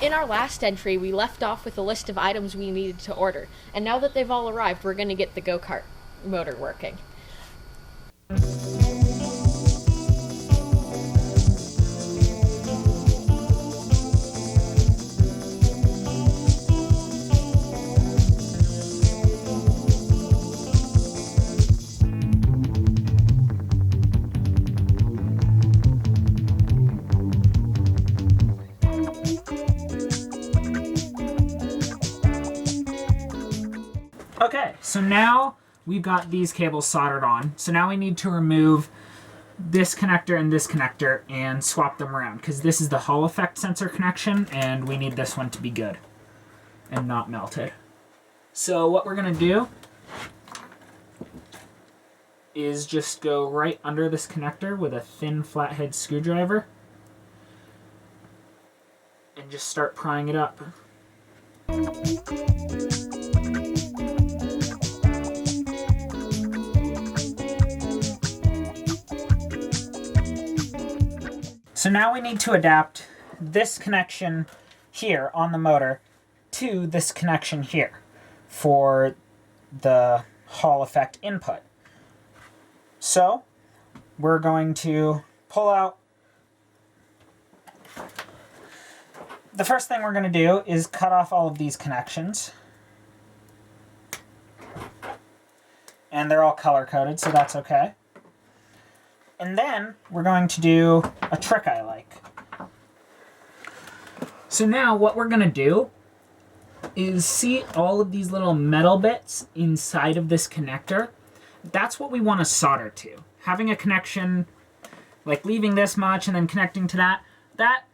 in our last entry, we left off with a list of items we needed to order, and now that they've all arrived, we're going to get the go-kart motor working. Okay, so now we've got these cables soldered on. So now we need to remove this connector and this connector and swap them around, because this is the Hall effect sensor connection and we need this one to be good and not melted. So what we're going to do is just go right under this connector with a thin flathead screwdriver and just start prying it up. So now we need to adapt this connection here on the motor to this connection here for the Hall effect input. So we're going to pull out. The first thing we're going to do is cut off all of these connections. And they're all color-coded, so that's okay. And then we're going to do a trick I like. So now what we're going to do is see all of these little metal bits inside of this connector. That's what we want to solder to. Having a connection, like leaving this much and then connecting to that,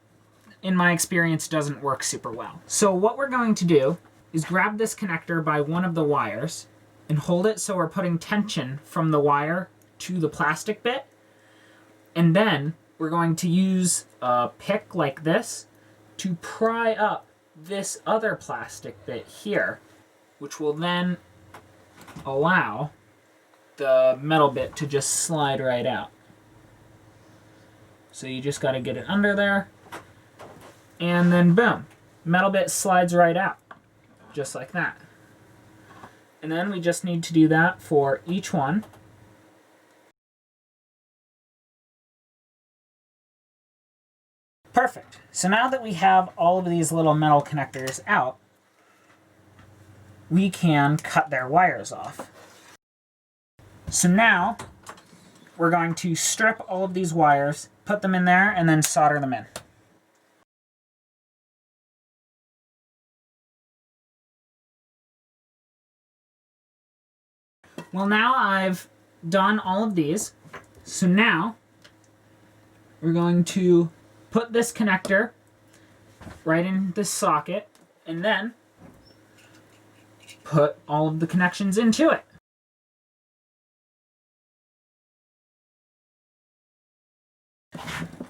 in my experience, doesn't work super well. So what we're going to do is grab this connector by one of the wires and hold it so we're putting tension from the wire to the plastic bit. And then we're going to use a pick like this to pry up this other plastic bit here, which will then allow the metal bit to just slide right out. So you just got to get it under there, and then boom, metal bit slides right out, just like that. And then we just need to do that for each one. Perfect. So now that we have all of these little metal connectors out, we can cut their wires off. So now we're going to strip all of these wires, put them in there, and then solder them in. Well, now I've done all of these. So now we're going to put this connector right in this socket and then put all of the connections into it.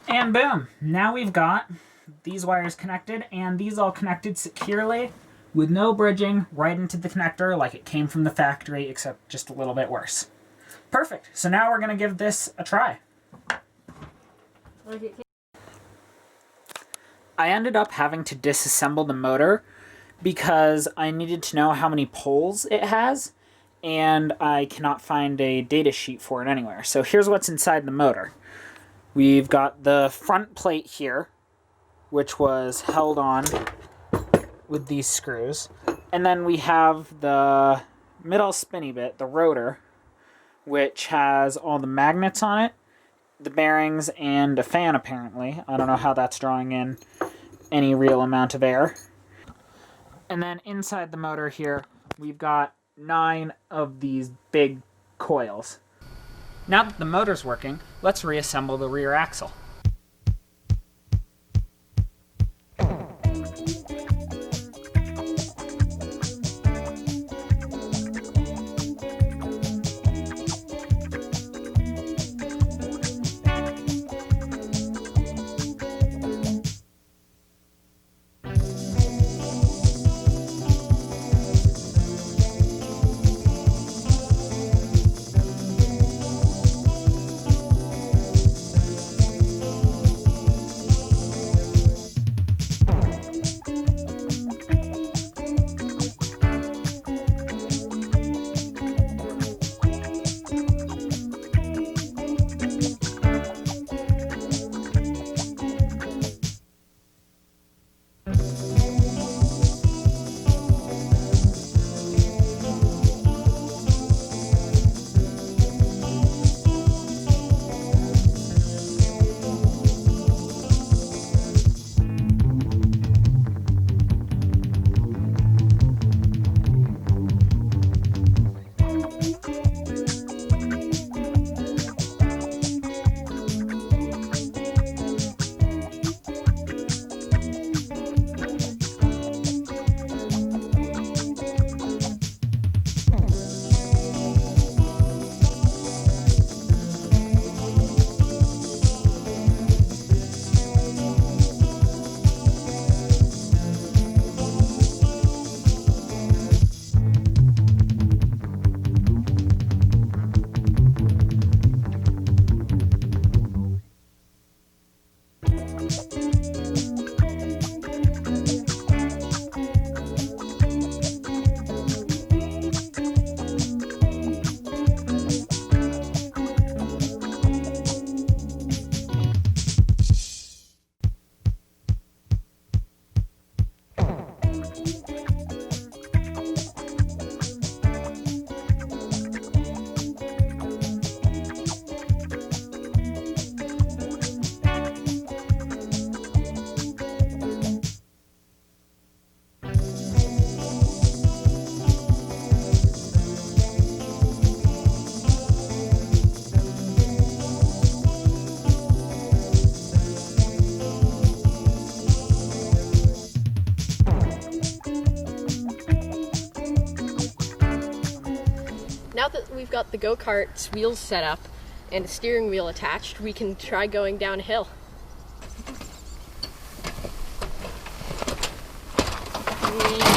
And boom, now we've got these wires connected and these all connected securely with no bridging right into the connector like it came from the factory, except just a little bit worse. Perfect. So now we're going to give this a try. I ended up having to disassemble the motor because I needed to know how many poles it has, and I cannot find a data sheet for it anywhere. So here's what's inside the motor. We've got the front plate here, which was held on with these screws. And then we have the middle spinny bit, the rotor, which has all the magnets on it, the bearings, and a fan apparently. I don't know how that's drawing in any real amount of air. And then inside the motor here, we've got 9 of these big coils. Now that the motor's working, let's reassemble the rear axle. Now that we've got the go-kart's wheels set up and a steering wheel attached, we can try going downhill. Whee!